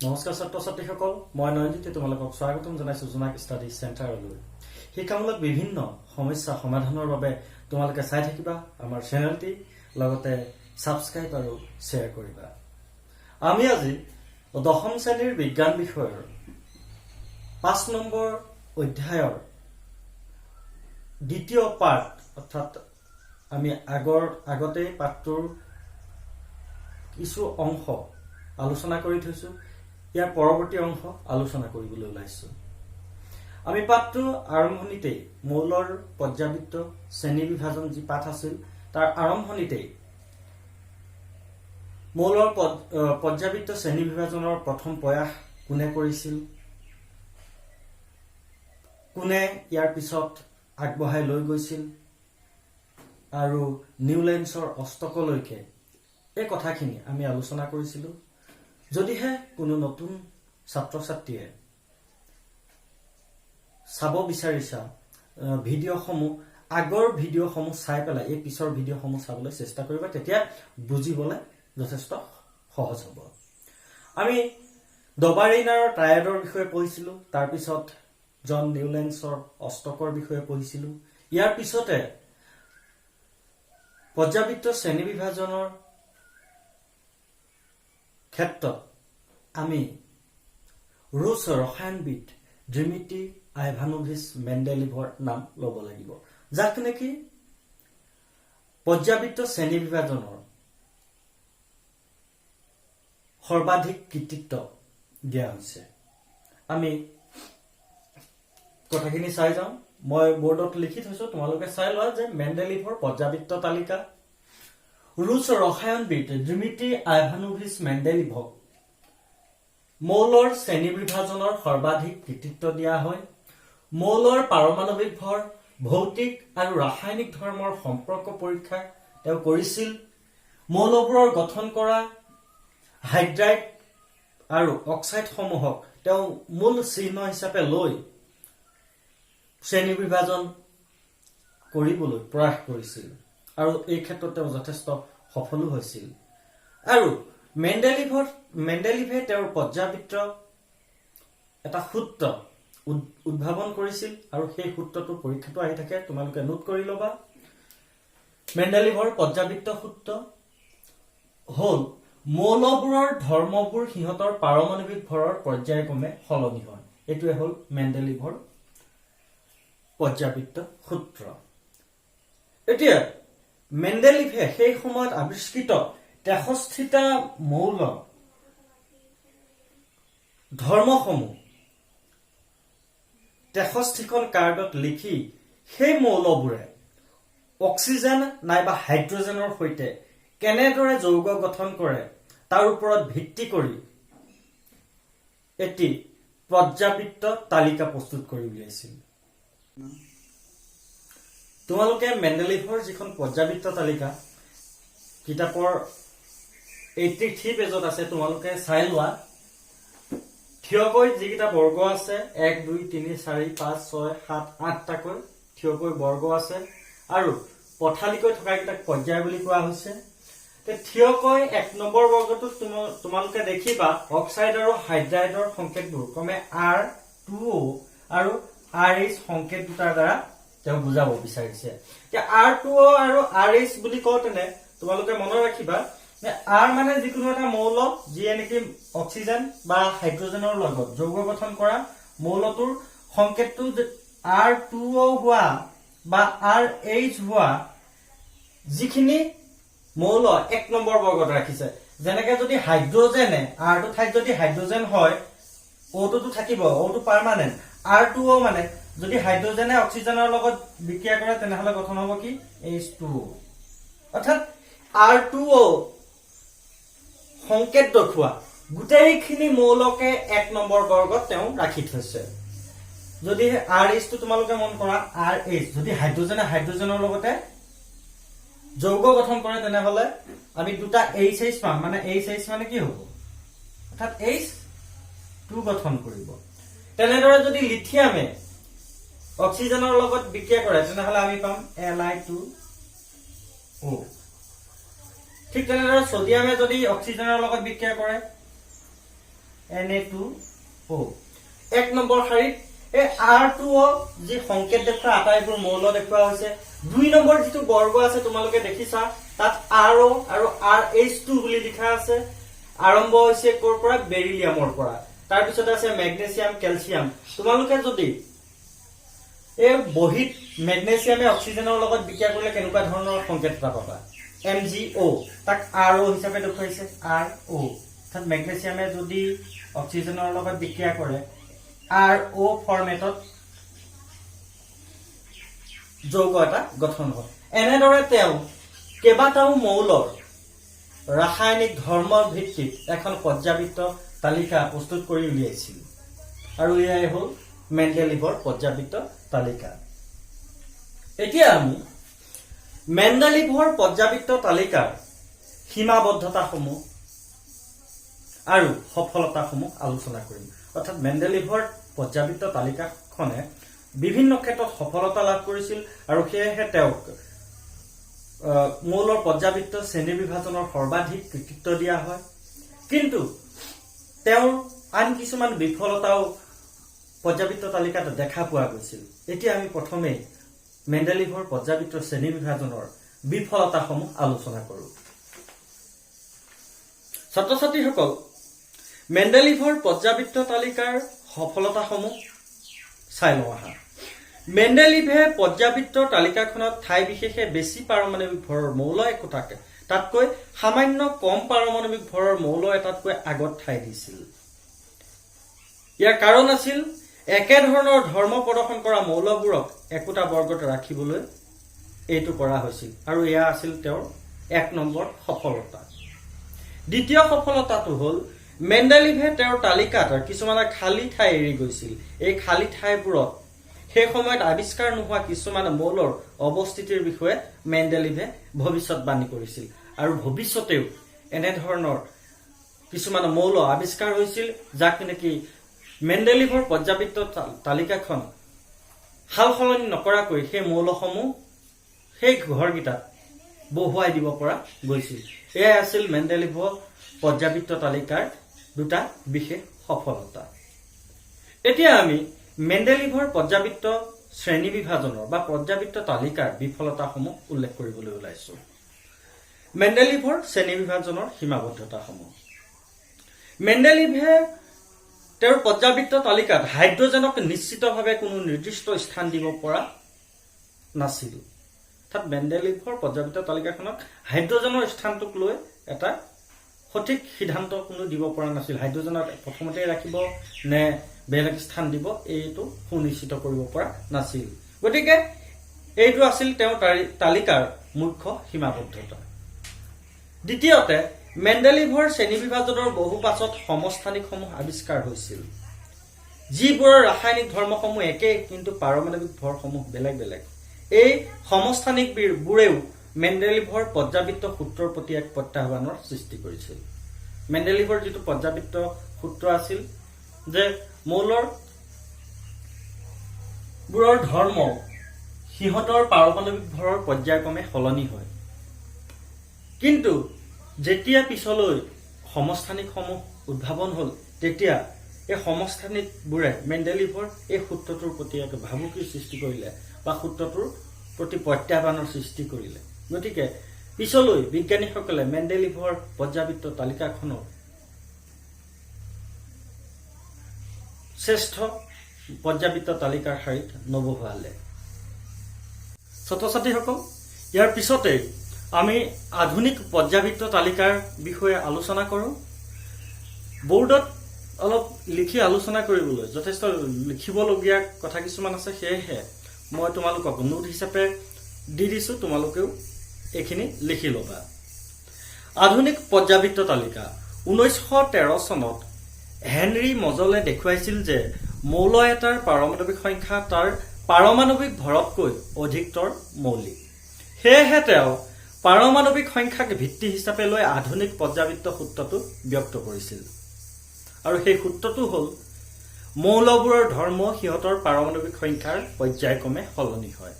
নমস্কাৰ ছাত্ৰ ছাত্ৰীসকল, মই নয়নজ্যোতি তোমালোকক স্বাগতম জনাইছো জোনাক ষ্টাডি চেণ্টাৰলৈ। শিক্ষামূলক বিভিন্ন সমস্যা সমাধানৰ বাবে তোমালোকে চাই থাকিবা আমাৰ চেনেলটি, লগতে সাবস্ক্ৰাইব আৰু শ্বেয়াৰ কৰিবা। আমি আজি দশম শ্ৰেণীৰ বিজ্ঞান বিষয়ৰ 5 নম্বৰ অধ্যায়ৰ দ্বিতীয় পাঠ, অৰ্থাৎ আমি আগতে পাঠটোৰ কিছু অংশ আলোচনা কৰি থৈছো, ইয়াৰ পৰৱৰ্তী অংশ আলোচনা কৰিবলৈ ওলাইছো। আমি পাঠটো আৰম্ভণিতেই মৌলৰ পৰ্যাবৃত্ত শ্ৰেণী বিভাজন যি পাঠ আছিল তাৰ আৰম্ভণিতেই মৌলৰ পৰ্যাবৃত্ত শ্ৰেণী বিভাজনৰ প্ৰথম প্ৰয়াস কোনে কৰিছিল, কোনে ইয়াৰ পিছত আগবঢ়াই লৈ গৈছিল আৰু নিউলেন্সৰ অষ্টকলৈকে এই কথাখিনি আমি আলোচনা কৰিছিলো। যদিহে কোনো নতুন ছাত্ৰ ছাত্ৰীয়ে চাব বিচাৰিছা ভিডিঅ'সমূহ, আগৰ ভিডিঅ'সমূহ চাই পেলাই এই পিছৰ ভিডিঅ'সমূহ চাবলৈ চেষ্টা কৰিবা, তেতিয়া বুজিবলৈ যথেষ্ট সহজ হ'ব। আমি ডবাৰেইনাৰৰ ট্ৰায়াডৰ বিষয়ে পঢ়িছিলো, তাৰপিছত জন নিউলেন্সৰ অষ্টকৰ বিষয়ে পঢ়িছিলো। ইয়াৰ পিছতে পৰ্যাবৃত্ত শ্ৰেণী বিভাজনৰ ক্ষেত্ৰত আমি ৰুছ ৰসায়নবিদ ডিমিট্ৰি আইভানোভিচ মেণ্ডেলিভৰ নাম ল'ব লাগিব, যাক নেকি পৰ্যাবৃত্ত শ্ৰেণী বিভাজনৰ সৰ্বাধিক কৃতিত্ব দিয়া হৈছে। আমি কথাখিনি চাই যাওঁ। মই বোৰ্ডত লিখি থৈছো, তোমালোকে চাই লোৱা যে মেণ্ডেলিভৰ পৰ্যাবৃত্ত তালিকা। ৰুছ ৰসায়নবিদ ডিমিট্ৰি আইভানোভিচ মেণ্ডেলিভক মৌলৰ শ্ৰেণী বিভাজনৰ সৰ্বাধিক কৃতিত্ব দিয়া হয়। মৌলৰ পাৰমাণৱিক ভৰ, ভৌতিক আৰু ৰাসায়নিক ধৰ্মৰ সম্পৰ্ক পৰীক্ষা তেওঁ কৰিছিল। মৌলবোৰৰ গঠন কৰা হাইড্ৰাইড আৰু অক্সাইডসমূহক তেওঁ মূল চিহ্ন হিচাপে লৈ শ্ৰেণী বিভাজন কৰিবলৈ প্ৰয়াস কৰিছিল আৰু এই ক্ষেত্ৰত তেওঁ যথেষ্ট সফলো হৈছিল। আৰু মেণ্ডেলিভে তেওঁৰ পৰ্যাবৃত্ত এটা সূত্ৰ উদ্ভাৱন কৰিছিল আৰু সেই সূত্ৰটো পৰীক্ষাটো আহি থাকে, তোমালোকে নোট কৰি ল'বা। মেণ্ডেলিভৰ পৰ্যাবৃত্ত সূত্ৰ হ'ল মৌলবোৰৰ ধৰ্মবোৰ সিহঁতৰ পাৰমাণৱিক ভৰৰ পৰ্যায়ক্ৰমে সলনি হয়। এইটোৱে হ'ল মেণ্ডেলিভৰ পৰ্যাবৃত্ত সূত্ৰ। এতিয়া মেণ্ডেলিভে সেই সময়ত আৱিষ্কৃত 63টা মৌল ধৰ্মসমূহ 63খন কাৰ্ডত লিখি সেই মৌলবোৰে অক্সিজেন নাইবা হাইড্ৰজেনৰ সৈতে কেনেদৰে যৌগ গঠন কৰে তাৰ ওপৰত ভিত্তি কৰি এটি পৰ্যাবৃত্ত তালিকা প্ৰস্তুত কৰি উলিয়াইছিল। তোমালোকে মেণ্ডেলিভৰ যিখন পৰ্যাবৃত্ত তালিকা কিতাপৰ 83 পেজত আছে, তোমালোকে চাই লোৱা। থিয়কৈ যিকেইটা বৰ্গ আছে, 1 2 3 4 5 6 7 8টাকৈ থিয়কৈ বৰ্গ আছে আৰু পথালিকৈ থকা কেইটাক পৰ্যায় বুলি কোৱা হৈছে। থিয়কৈ 1 নম্বৰ বৰ্গটোত তোমালোকে দেখিবা অক্সাইড আৰু হাইড্ৰাইডৰ সংকেতবোৰ ক্ৰমে R2O আৰু RH সংকেত দুটাৰ দ্বাৰা তেওঁ বুজাব বিচাৰিছে। R2O আৰু RH বুলি কওঁতেনে তোমালোকে মনত ৰাখিবা যে R মানে যিকোনো এটা মৌল যিয়ে নেকি অক্সিজেন বা হাইড্ৰজেনৰ লগত যৌগ গঠন কৰা মৌলটোৰ সংকেতটো R2O হোৱা বা RH হোৱা যিখিনি মৌল 1 নম্বৰ বৰ্গত ৰাখিছে। যেনেকে যদি হাইড্ৰজেনে R2 ঠাইত যদি হাইড্ৰজেন হয়, O2 টো থাকিব, O2 পাৰ্মানেন্ট। R2O মানে যদি হাইড্ৰজেনে অক্সিজেনৰ লগত বিক্ৰিয়া কৰে তেনেহলে গঠন হ'ব কি H2O। অৰ্থাৎ R2O সংকেত দেখুৱা গোটেইখিনি মৌলকে 1 নম্বৰ বৰ্গত তেওঁ ৰাখি থৈছে। যদি RH টো তোমালোকে মন কৰা, RH যদি হাইড্ৰজেনে হাইড্ৰজেনৰ লগতে যৌগ গঠন কৰে তেনেহলে আমি দুটা HH পাম, মানে HH মানে কি হ'ব, অৰ্থাৎ H2 গঠন কৰিব। তেনেদৰে যদি লিথিয়ামে অক্সিজেনৰ লগত বিক্ৰিয়া কৰে তেনেহলে আমি পাম Li2O। ঠিক তেনেদৰে সোডিয়ামে যদি অক্সিজেনৰ লগত বিক্ৰিয়া কৰে Na2O 1 নম্বৰ শাৰীত এই R2O যি সংকেত দেখুৱা আটাইবোৰ মৌল দেখুৱা হৈছে 2 নম্বৰ যিটো বৰ্গ আছে তোমালোকে দেখিছা তাত RO আৰু RH2 বুলি লিখা আছে আৰম্ভ হৈছে কৰ পৰা বেৰিলিয়ামৰ পৰা তাৰ পিছত আছে মেগনেছিয়াম কেলছিয়াম তোমালোকে যদি এই বহিত মেগনেছিয়ামে অক্সিজেনৰ লগত বিক্ৰিয়া কৰিলে কেনেকুৱা ধৰণৰ সংকেত এটা পাবা MgO তাক RO হিচাপে দেখুৱাইছে RO তাত মেগনেছিয়ামে যদি অক্সিজেনৰ লগত বিক্ৰিয়া কৰে RO ফৰমেটত যৌগ এটা গঠন হয় এনেদৰে তেওঁ কেইবাটাও মৌলৰ ৰাসায়নিক ধৰ্মৰ ভিত্তিত এখন পৰ্যাবৃত্ত তালিকা প্ৰস্তুত কৰি উলিয়াইছিল আৰু এয়াই হ'ল মেণ্ডেলিভৰ পৰ্যাবৃত্ত তালিকা এতিয়া আমি মেণ্ডেলিভৰ পৰ্যাবৃত্ত তালিকাৰ সীমাবদ্ধতাসমূহ আৰু সফলতাসমূহ আলোচনা কৰিম অৰ্থাৎ মেণ্ডেলিভৰ পৰ্যাবৃত্ত তালিকাখনে বিভিন্ন ক্ষেত্ৰত সফলতা লাভ কৰিছিল আৰু সেয়েহে তেওঁক মৌলৰ পৰ্যাবৃত্ত শ্ৰেণী বিভাজনৰ সৰ্বাধিক কৃতিত্ব দিয়া হয় কিন্তু তেওঁৰ আন কিছুমান বিফলতাও পৰ্যাবৃত্ত তালিকাত দেখা পোৱা গৈছিল এতিয়া আমি প্ৰথমে মেণ্ডেলিভৰ পৰ্যাবৃত্ত শ্ৰেণী বিভাজনৰ বিফলতাসমূহ আলোচনা কৰো ছাত্ৰ ছাত্ৰীসকল মেণ্ডেলিভৰ পৰ্যাবৃত্ত তালিকাৰ সফলতাসমূহ চাই লওঁ আহা মেণ্ডেলিভে পৰ্যাবৃত্ত তালিকাখনত ঠাই বিশেষে বেছি পাৰমাণৱিক ভৰৰ মৌল একোটাকে তাতকৈ সামান্য কম পাৰমাণৱিক ভৰৰ মৌল এটাতকৈ আগত ঠাই দিছিল ইয়াৰ কাৰণ আছিল একে ধৰণৰ ধৰ্ম প্ৰদৰ্শন কৰা মৌলবোৰক একোটা বৰ্গত ৰাখিবলৈ এইটো কৰা হৈছিল আৰু এয়া আছিল তেওঁৰ 1 নম্বৰ সফলতা দ্বিতীয় সফলতাটো হ'ল মেণ্ডেলিভে তেওঁৰ তালিকাত কিছুমান খালী ঠাই এৰি গৈছিল এই খালী ঠাইবোৰত সেই সময়ত আৱিষ্কাৰ নোহোৱা কিছুমান মৌলৰ অৱস্থিতিৰ বিষয়ে মেণ্ডেলিভে ভৱিষ্যতবাণী কৰিছিল আৰু ভৱিষ্যতেও এনে ধৰণৰ কিছুমান মৌল আৱিষ্কাৰ হৈছিল যাক নেকি মেণ্ডেলিভৰ পৰ্যাবৃত্ত তালিকাখন হালসলনি নকৰাকৈ সেই মৌলসমূহ সেই ঘৰগিটাত বহুৱাই দিব পৰা গৈছিল এয়াই আছিল মেণ্ডেলিভৰ পৰ্যাবৃত্ত তালিকাৰ দুটা বিশেষ সফলতা এতিয়া আমি মেণ্ডেলিভৰ পৰ্যাবৃত্ত শ্ৰেণী বিভাজনৰ বা পৰ্যাবৃত্ত তালিকাৰ বিফলতাসমূহ উল্লেখ কৰিবলৈ ওলাইছো মেণ্ডেলিভৰ শ্ৰেণী বিভাজনৰ সীমাবদ্ধতাসমূহ মেণ্ডেলিভে তেওঁৰ পৰ্যাবৃত্ত তালিকাত হাইড্ৰজেনক নিশ্চিতভাৱে কোনো নিৰ্দিষ্ট স্থান দিব পৰা নাছিল অৰ্থাৎ মেণ্ডেলিভৰ পৰ্যাবৃত্ত তালিকাখনত হাইড্ৰজেনৰ স্থানটোক লৈ এটা সঠিক সিদ্ধান্ত কোনো দিব পৰা নাছিল হাইড্ৰজেনক প্ৰথমতে ৰাখিব নে বেলেগ স্থান দিব এইটো সুনিশ্চিত কৰিব পৰা নাছিল গতিকে এইটো আছিল তেওঁৰ তালিকাৰ মুখ্য সীমাবদ্ধতা দ্বিতীয়তে মেণ্ডেলিভৰ শ্ৰেণী বিভাজনৰ বহু পাছত সমস্থানিকসমূহ আৱিষ্কাৰ হৈছিল যিবোৰৰ ৰাসায়নিক ধৰ্মসমূহ একে কিন্তু পাৰমাণৱিক ভৰসমূহ বেলেগ বেলেগ এই সমস্থানিকবোৰেও মেণ্ডেলিভৰ পৰ্যাবৃত্ত সূত্ৰৰ প্ৰতি এক প্ৰত্যাহ্বানৰ সৃষ্টি কৰিছিল মেণ্ডেলিভৰ যিটো পৰ্যাবৃত্ত সূত্ৰ আছিল যে মৌলৰ বোৰৰ ধৰ্ম সিহঁতৰ পাৰমাণৱিক ভৰৰ পৰ্যায়ক্ৰমে সলনি হয় কিন্তু যেতিয়া পিছলৈ সমস্থানিকসমূহ উদ্ভাৱন হ'ল তেতিয়া এই সমস্থানিকবোৰে মেণ্ডেলিভৰ এই সূত্ৰটোৰ প্ৰতি এক ভাবুকিৰ সৃষ্টি কৰিলে বা সূত্ৰটোৰ প্ৰতি প্ৰত্যাহ্বানৰ সৃষ্টি কৰিলে গতিকে পিছলৈ বিজ্ঞানীসকলে মেণ্ডেলিভৰ পৰ্যাবৃত্ত তালিকাখনৰ শ্ৰেষ্ঠ পৰ্যাবৃত্ত তালিকাৰ শাৰীত নবহালে ছাত্ৰ ছাত্ৰীসকল ইয়াৰ পিছতে আমি আধুনিক পৰ্যাবৃত্ত তালিকাৰ বিষয়ে আলোচনা কৰোঁ বোৰ্ডত অলপ লিখি আলোচনা কৰিবলৈ যথেষ্ট লিখিবলগীয়া কথা কিছুমান আছে সেয়েহে মই তোমালোকক নোট হিচাপে দি দিছো তোমালোকেও এইখিনি লিখি ল'বা আধুনিক পৰ্যাবৃত্ত তালিকা 1913 চনত হেনৰি মজলে দেখুৱাইছিল যে মৌল এটাৰ পাৰমাণৱিক সংখ্যা তাৰ পাৰমাণৱিক ভৰতকৈ অধিকতৰ মৌলিক সেয়েহে তেওঁ পাৰমাণৱিক সংখ্যাক ভিত্তি হিচাপে লৈ আধুনিক পৰ্যাবৃত্ত সূত্ৰটো ব্যক্ত কৰিছিল আৰু সেই সূত্ৰটো হ'ল মৌলবোৰৰ ধৰ্ম সিহঁতৰ পাৰমাণৱিক সংখ্যাৰ পৰ্যায়ক্ৰমে সলনি হয়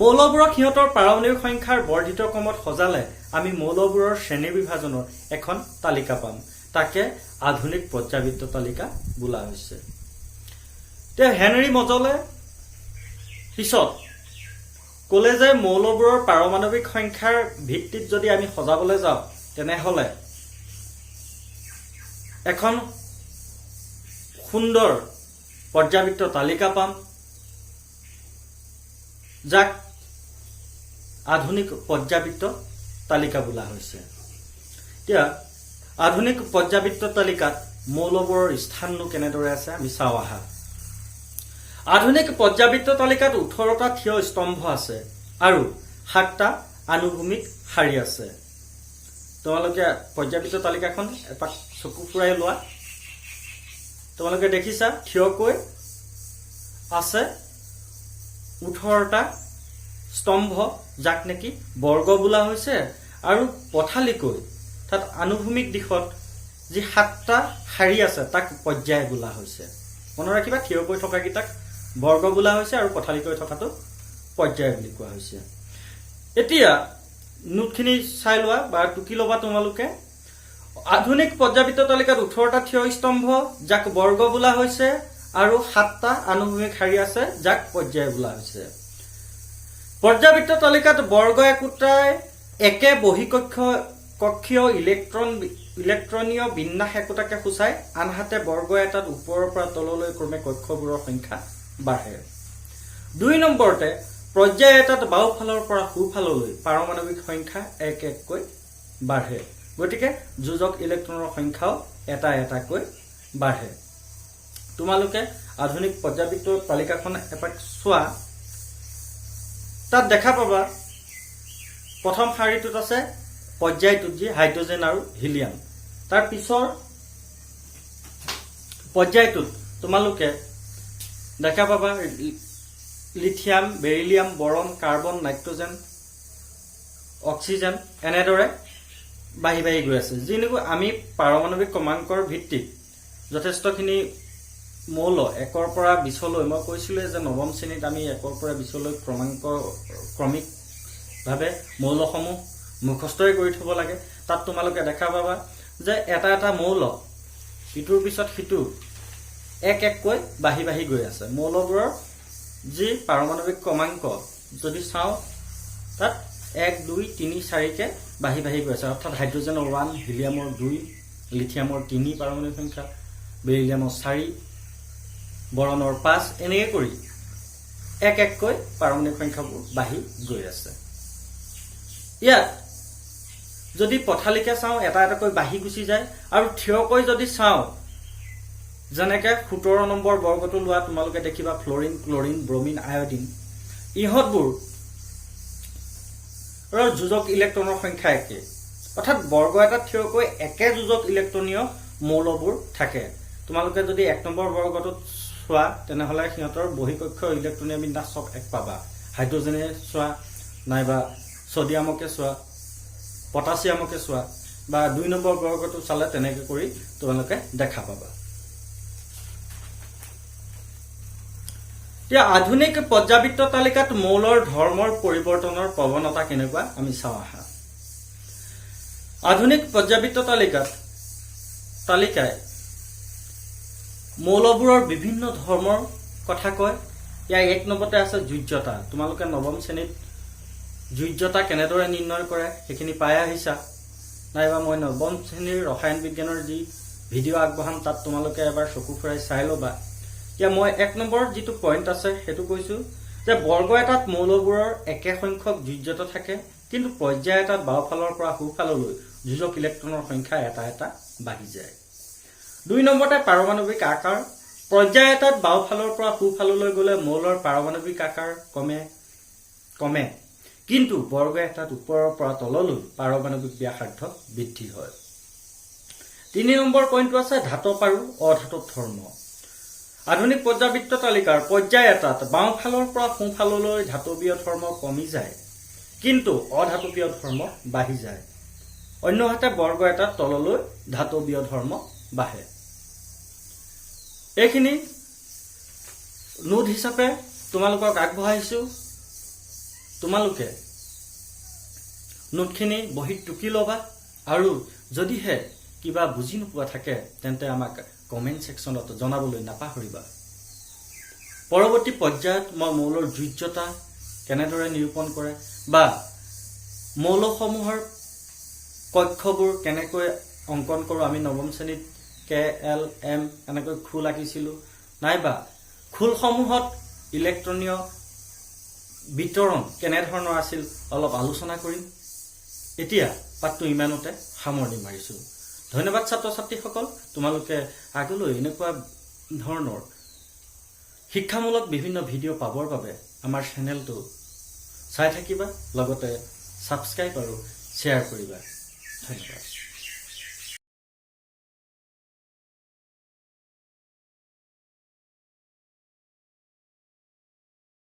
মৌলবোৰক সিহঁতৰ পাৰমাণৱিক সংখ্যাৰ বৰ্ধিত ক্ৰমত সজালে আমি মৌলবোৰৰ শ্ৰেণী বিভাজনৰ এখন তালিকা পাম তাকে আধুনিক পৰ্যাবৃত্ত তালিকা বোলা হৈছে। এতিয়া হেনৰি মজলে পিছত ক'লে যে মৌলবোৰৰ পাৰমাণৱিক সংখ্যাৰ ভিত্তিত যদি আমি সজাবলৈ যাওঁ তেনেহ'লে এখন সুন্দৰ পৰ্যাবৃত্ত তালিকা পাম, যাক আধুনিক পৰ্যাবৃত্ত তালিকা বোলা হৈছে। এতিয়া আধুনিক পৰ্যাবৃত্ত তালিকাত মৌলবোৰৰ স্থাননো কেনেদৰে আছে আমি চাওঁ আহা। আধুনিক পৰ্যাবৃত্ত তালিকাত 18টা থিয় স্তম্ভ আছে আৰু 7টা আনুভূমিক শাৰী আছে। তোমালোকে পৰ্যাবৃত্ত তালিকাখন এপাক চকু ফুৰাই লোৱা। তোমালোকে দেখিছা থিয়কৈ আছে 18টা স্তম্ভ, যাক নেকি বৰ্গ বোলা হৈছে, আৰু পথালিকৈ তাত আনুভূমিক দিশত যি 7টা শাৰী আছে তাক পৰ্যায় বোলা হৈছে। মনত ৰাখিবা, থিয়কৈ থকাকেইটাক বৰ্গ বোলা হৈছে আৰু পথালিকৈ থকাটো পৰ্যায় বুলি কোৱা হৈছে। এতিয়া নোটখিনি চাই লোৱা বা টুকি ল'বা তোমালোকে। আধুনিক পৰ্যাবৃত্ত তালিকাত 18টা থিয় স্তম্ভ, যাক বৰ্গ বোলা হৈছে, আৰু 7টা আনুভূমিক শাৰী আছে, যাক পৰ্যায় বোলা হৈছে। পৰ্যাবৃত্ত তালিকাত বৰ্গ একোটাই একে বহিকক্ষীয় ইলেক্ট্ৰনীয় বিন্যাস একোটাকে সূচায়, আনহাতে বৰ্গ এটাত ওপৰৰ পৰা তললৈ ক্ৰমে কক্ষবোৰৰ সংখ্যা বাঢ়ে। 2 নম্বৰতে পৰ্যায় এটাত বাওঁফালৰ পৰা সোঁফাললৈ পাৰমাণৱিক সংখ্যা এক এককৈ বাঢ়ে, গতিকে যোজক ইলেক্ট্ৰনৰ সংখ্যাও এটা এটাকৈ বাঢ়ে। তোমালোকে আধুনিক পৰ্যাবৃত্ত তালিকাখন এপাক চোৱা। তাত দেখা পাবা প্ৰথম শাৰীটোত আছে পৰ্যায়টোত যি হাইড্ৰজেন আৰু হিলিয়াম। তাৰ পিছৰ পৰ্যায়টোত তোমালোকে দেখা পাবা লিথিয়াম, বেৰিলিয়াম, বৰণ, কাৰ্বন, নাইট্ৰজেন, অক্সিজেন এনেদৰে বাঢ়ি বাঢ়ি গৈ আছে। যিনেকৈ আমি পাৰমাণৱিক ক্ৰমাংকৰ ভিত্তিত যথেষ্টখিনি মৌল 1ৰ পৰা 20লৈ, মই কৈছিলোৱে যে নৱম শ্ৰেণীত আমি 1ৰ পৰা 20লৈ ক্ৰমিকভাৱে মৌলসমূহ মুখস্থই কৰি থব লাগে। তাত তোমালোকে দেখা পাবা যে এটা এটা মৌল ইটোৰ পিছত সিটো এক এককৈ বাঢ়ি বাঢ়ি গৈ আছে। মৌলবোৰৰ যি পাৰমাণৱিক ক্ৰমাংক যদি চাওঁ তাত 1, 2, 3, 4কে বাঢ়ি বাঢ়ি গৈ আছে। অৰ্থাৎ হাইড্ৰজেনৰ 1, হিলিয়ামৰ 2, লিথিয়ামৰ 3 পাৰমাণৱিক সংখ্যা, বেৰিলিয়ামৰ 4, বৰণৰ 5, এনেকৈ কৰি এক এককৈ পাৰমাণৱিক সংখ্যাবোৰ বাঢ়ি গৈ আছে। ইয়াত যদি পথালিকে চাওঁ এটা এটাকৈ বাঢ়ি গুচি যায়, আৰু থিয়কৈ যদি চাওঁ যেনেকৈ 17 নম্বৰ বৰ্গটো লোৱা তোমালোকে দেখিবা ফ্লৰিন, ক্লৰিন, ব্ৰমিন, আয়ডিন, ইহঁতবোৰ যোজক ইলেক্ট্ৰনৰ সংখ্যা একে। অৰ্থাৎ বৰ্গ এটাত থিয়কৈ একে যোজক ইলেক্ট্ৰনীয় মৌলবোৰ থাকে। তোমালোকে যদি 1 নম্বৰ বৰ্গটোত চোৱা তেনেহ'লে সিহঁতৰ বহিকক্ষীয় ইলেক্ট্ৰনীয় বিন্যাস চব এক পাবা। হাইড্ৰজেনে চোৱা, নাইবা ছডিয়ামকে চোৱা, পটাছিয়ামকে চোৱা, বা 2 নম্বৰ বৰ্গটো চালে তেনেকৈ কৰি তোমালোকে দেখা পাবা। এতিয়া আধুনিক পৰ্যাবৃত্ত তালিকাত মৌলৰ ধৰ্মৰ পৰিৱৰ্তনৰ প্ৰৱণতা কেনেকুৱা আমি চাওঁ আহা। আধুনিক পৰ্যাবৃত্ত তালিকাই মৌলবোৰৰ বিভিন্ন ধৰ্মৰ কথা কয়। ইয়াৰ 1 নম্বৰতে আছে যোজ্যতা। তোমালোকে নৱম শ্ৰেণীত যোজ্যতা কেনেদৰে নিৰ্ণয় কৰে সেইখিনি পাই আহিছা, নাইবা মই নৱম শ্ৰেণীৰ ৰসায়ন বিজ্ঞানৰ যি ভিডিঅ' আগবঢ়াম তাত তোমালোকে এবাৰ চকু ফুৰাই চাই ল'বা। এতিয়া মই 1 নম্বৰ যিটো পইণ্ট আছে সেইটো কৈছোঁ যে বৰ্গ এটাত মৌলবোৰৰ একে সংখ্যক যোজ্যতা থাকে, কিন্তু পৰ্যায় এটাত বাওঁফালৰ পৰা সোঁফাললৈ যোজক ইলেক্ট্ৰনৰ সংখ্যা এটা এটা বাঢ়ি যায়। 2 নম্বৰতে পাৰমাণৱিক আকাৰ। পৰ্যায় এটাত বাওঁফালৰ পৰা সোঁফাললৈ গ'লে মৌলৰ পাৰমাণৱিক আকাৰ কমে, কিন্তু বৰ্গ এটাত ওপৰৰ পৰা তললৈ পাৰমাণৱিক ব্যাসাৰ্ধ বৃদ্ধি হয়। 3 নম্বৰ পইণ্টটো আছে ধাতৱ আৰু অধাতৱ ধৰ্ম। আধুনিক পৰ্যাবৃত্ত তালিকাৰ পৰ্যায় এটাত বাওঁফালৰ পৰা সোঁফাললৈ ধাতৱীয় ধৰ্ম কমি যায়, কিন্তু অধাতৱীয় ধৰ্ম বাঢ়ি যায়। অন্যহাতে বৰ্গ এটাত তললৈ ধাতৱীয় ধৰ্ম বাঢ়ে। এইখিনি নোট হিচাপে তোমালোকক আগবঢ়াইছোঁ। তোমালোকে নোটখিনি বহীত টুকি ল'বা, আৰু যদিহে কিবা বুজি নোপোৱা থাকে তেন্তে আমাক কমেন্ট সেকশনত জনাবলৈ নাপাহৰিবা পৰৱৰ্তী পৰ্যায়ত মই মৌলৰ যোজ্যতা কেনেদৰে নিৰূপণ কৰে বা মৌলসমূহৰ কক্ষবোৰ কেনেকৈ অঙ্কন কৰোঁ আমি নৱম শ্ৰেণীত KLM এনেকৈ খোল আঁকিছিলোঁ নাইবা খোলসমূহত ইলেক্ট্ৰনীয় বিতৰণ কেনেধৰণৰ আছিল অলপ আলোচনা কৰিম এতিয়া পাঠটো ইমানতে সামৰণি মাৰিছোঁ ধন্যবাদ ছাত্ৰ ছাত্ৰীসকল তোমালোকে আগলৈ এনেকুৱা ধৰণৰ শিক্ষামূলক বিভিন্ন ভিডিঅ' পাবৰ বাবে আমাৰ চেনেলটো চাই থাকিবা লগতে সাবস্ক্ৰাইব আৰু শ্বেয়াৰ কৰিবা ধন্যবাদ